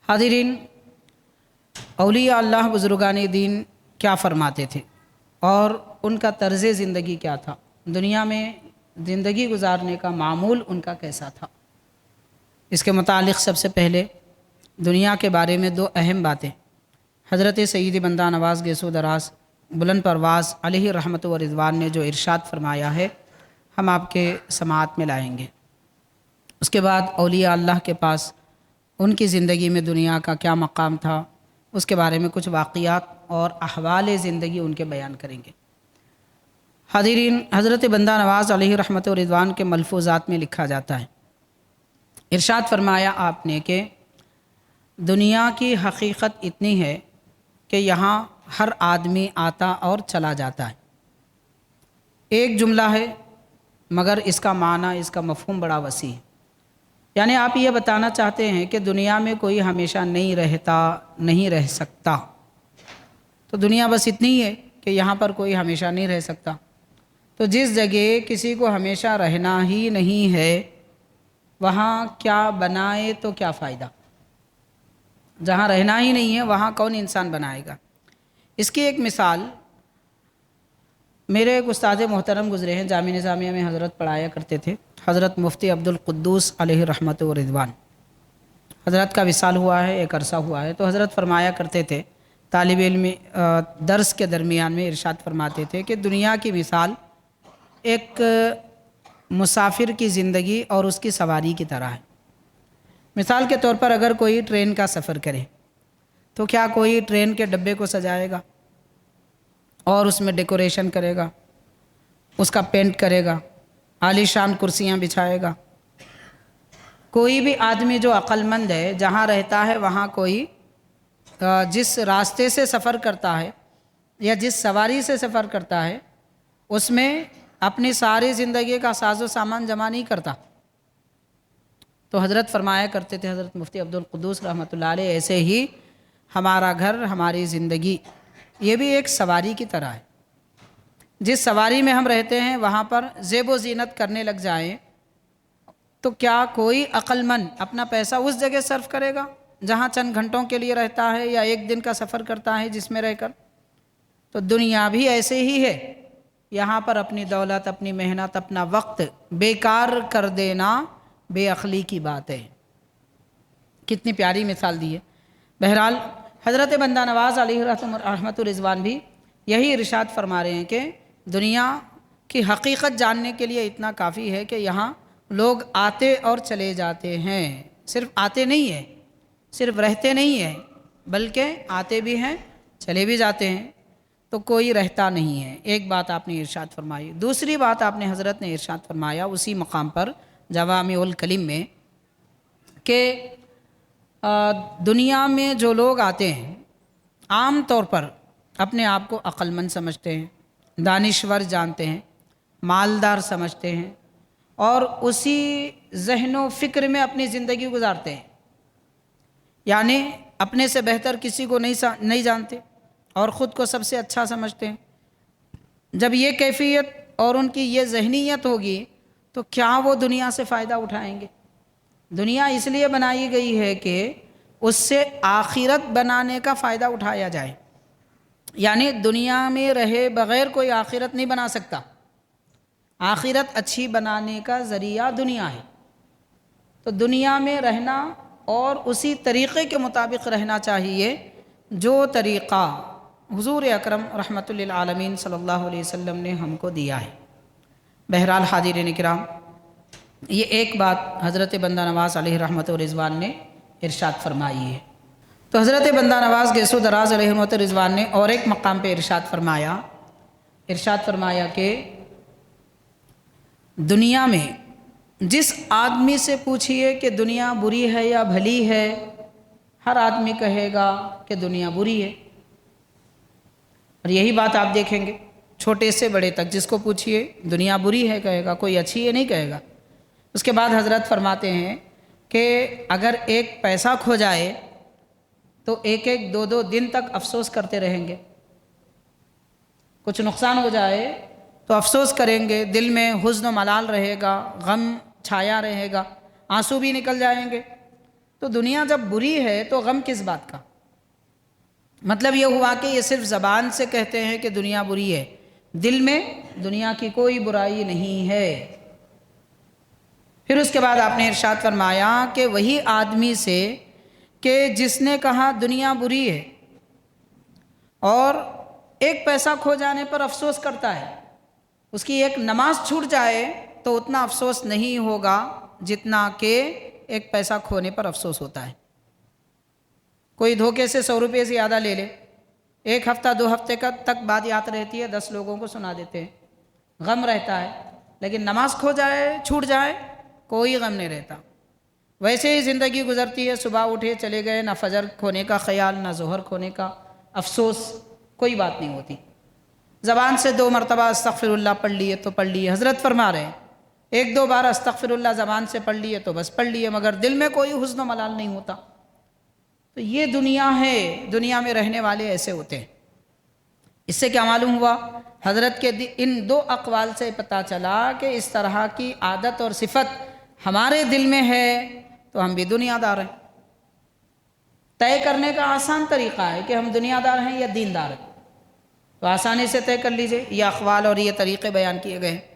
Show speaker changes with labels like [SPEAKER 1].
[SPEAKER 1] हाज़रीन, औलिया अल्लाह बुज़ुर्गान दीन क्या फ़रमाते थे और उनका तर्ज़ ज़िंदगी क्या था, दुनिया में ज़िंदगी गुजारने का मामूल उनका कैसा था। इसके मुतालिक़ सबसे पहले दुनिया के बारे में दो अहम बातें हज़रत सईद बंदा नवाज़ गेसो दराज बुलंद परवाज़ अलैहि रहमत व रिज़वान ने जो इरशाद फरमाया है, हम आपके समाअत में लाएंगे। उसके बाद औलिया अल्लाह के पास उनकी ज़िंदगी में दुनिया का क्या मकाम था, उसके बारे में कुछ वाक़ियात और अहवाल ज़िंदगी उनके बयान करेंगे। हाज़रीन, हज़रत बंदा नवाज़ अलैहि रहमत व रिज़वान के मलफूज़ात में लिखा जाता है, इरशाद फरमाया आपने कि दुनिया की हकीकत इतनी है कि यहाँ हर आदमी आता और चला जाता है। एक जुमला है मगर इसका माना, इसका मफ़हूम बड़ा वसी है। यानी आप ये बताना चाहते हैं कि दुनिया में कोई हमेशा नहीं रहता, नहीं रह सकता। तो दुनिया बस इतनी ही है कि यहाँ पर कोई हमेशा नहीं रह सकता। तो जिस जगह किसी को हमेशा रहना ही नहीं है, वहाँ क्या बनाए तो क्या फ़ायदा। जहाँ रहना ही नहीं है वहाँ कौन इंसान बनाएगा। इसकी एक मिसाल मेरे एक उस्ताद मोहतरम गुज़रे हैं, जामी निज़ामिया में हज़रत पढ़ाया करते थे, हज़रत मुफ्ती अब्दुल कुद्दूस अलैहि रहमत व रिज़वान। हज़रत का विसाल हुआ है, एक अरसा हुआ है। तो हज़रत फरमाया करते थे, तालिब इल्म दर्स के दरमियान में इरशाद फरमाते थे कि दुनिया की मिसाल एक मुसाफिर की ज़िंदगी और उसकी सवारी की तरह है। मिसाल के तौर पर अगर कोई ट्रेन का सफ़र करे तो क्या कोई ट्रेन के डब्बे को सजाएगा और उसमें डेकोरेशन करेगा, उसका पेंट करेगा, आलीशान कुर्सियाँ बिछाएगा। कोई भी आदमी जो अक्लमंद है, जहाँ रहता है वहाँ कोई जिस रास्ते से सफ़र करता है या जिस सवारी से सफ़र करता है उसमें अपनी सारी ज़िंदगी का साजो सामान जमा नहीं करता। तो हज़रत फरमाया करते थे, हज़रत मुफ्ती अब्दुल कुद्दूस रहमतुल्लाह अलैह, ऐसे ही हमारा घर, हमारी ज़िंदगी ये भी एक सवारी की तरह है। जिस सवारी में हम रहते हैं वहाँ पर ज़ेबो ज़ीनत करने लग जाएं तो क्या कोई अक्लमंद अपना पैसा उस जगह सर्फ करेगा जहाँ चंद घंटों के लिए रहता है या एक दिन का सफ़र करता है जिसमें रहकर। तो दुनिया भी ऐसे ही है, यहाँ पर अपनी दौलत, अपनी मेहनत, अपना वक्त बेकार कर देना बेअखली की बात है। कितनी प्यारी मिसाल दी है। बहरहाल हज़रत बंदा नवाज़ अलैहि रहमत रिज़वान भी यही इरशाद फरमा रहे हैं कि दुनिया की हकीकत जानने के लिए इतना काफ़ी है कि यहाँ लोग आते और चले जाते हैं। सिर्फ आते नहीं है, सिर्फ रहते नहीं है, बल्कि आते भी हैं, चले भी जाते हैं। तो कोई रहता नहीं है। एक बात आपने इरशाद फरमाई। दूसरी बात आपने हज़रत ने इरशाद फरमाया उसी मकाम पर जवामिउल कलिम में कि दुनिया में जो लोग आते हैं आम तौर पर अपने आप को अक्लमंद समझते हैं, दानिश्वर जानते हैं, मालदार समझते हैं और उसी ज़हन फ़िक्र में अपनी ज़िंदगी गुजारते हैं। यानी अपने से बेहतर किसी को नहीं जानते और ख़ुद को सबसे अच्छा समझते हैं। जब ये कैफियत और उनकी ये ज़हनीयत होगी तो क्या वो दुनिया से फ़ायदा उठाएंगे। दुनिया इसलिए बनाई गई है कि उससे आखिरत बनाने का फ़ायदा उठाया जाए। यानी दुनिया में रहे बग़ैर कोई आखिरत नहीं बना सकता। आखिरत अच्छी बनाने का ज़रिया दुनिया है। तो दुनिया में रहना और उसी तरीक़े के मुताबिक रहना चाहिए जो तरीक़ा हुज़ूर अकरम रहमतुल लिल आलमीन सल्लल्लाहु अलैहि वसल्लम ने हमको दिया है। बहरहाल हाज़िरीन किराम, ये एक बात हज़रत बंदा नवाज़ अलैहि रहमत व रिज़वान ने इरशाद फरमाई है। तो हज़रत बंदा नवाज़ गेसो दराज अलैहि रहमत व रिज़वान ने और एक मकाम पे इरशाद फरमाया कि दुनिया में जिस आदमी से पूछिए कि दुनिया बुरी है या भली है, हर आदमी कहेगा कि दुनिया बुरी है। और यही बात आप देखेंगे छोटे से बड़े तक, जिसको पूछिए दुनिया बुरी है कहेगा, कोई अच्छी है नहीं कहेगा। उसके बाद हज़रत फरमाते हैं कि अगर एक पैसा खो जाए तो एक एक दो दो दिन तक अफसोस करते रहेंगे। कुछ नुकसान हो जाए तो अफसोस करेंगे, दिल में हुज़्न मलाल रहेगा, गम छाया रहेगा, आंसू भी निकल जाएंगे। تو دنیا جب بری ہے تو غم کس بات کا؟ مطلب یہ ہوا کہ یہ صرف زبان سے کہتے ہیں کہ دنیا بری ہے، دل میں دنیا کی کوئی برائی نہیں ہے۔ پھر اس کے بعد آپ نے ارشاد فرمایا کہ وہی آدمی سے کہ جس نے کہا دنیا بری ہے اور ایک پیسہ کھو جانے پر افسوس کرتا ہے، اس کی ایک نماز چھوٹ جائے تو اتنا افسوس نہیں ہوگا جتنا کہ ایک پیسہ کھونے پر افسوس ہوتا ہے۔ کوئی دھوکے سے 100 روپے زیادہ لے لے، ایک ہفتہ 2 ہفتے تک بات یاد رہتی ہے، 10 لوگوں کو سنا دیتے ہیں، غم رہتا ہے، لیکن نماز کھو جائے، چھوٹ جائے، کوئی غم نہیں رہتا۔ ویسے ہی زندگی گزرتی ہے، صبح اٹھے چلے گئے، نہ فجر کھونے کا خیال، نہ ظہر کھونے کا افسوس، کوئی بات نہیں ہوتی۔ زبان سے 2 مرتبہ استغفر اللہ پڑھ لیے تو پڑھ لیے، حضرت فرما رہے ہیں 1-2 بار استغفر اللہ زبان سے پڑھ لیے تو بس پڑھ لیے، مگر دل میں کوئی حزن و ملال نہیں ہوتا۔ تو یہ دنیا ہے، دنیا میں رہنے والے ایسے ہوتے ہیں۔ اس سے کیا معلوم ہوا؟ حضرت کے ان 2 اقوال سے پتہ چلا کہ اس طرح کی عادت اور صفت ہمارے دل میں ہے تو ہم بھی دنیا دار ہیں۔ طے کرنے کا آسان طریقہ ہے کہ ہم دنیا دار ہیں یا دیندار ہیں، تو آسانی سے طے کر لیجئے۔ یہ اقوال اور یہ طریقے بیان کیے گئے ہیں۔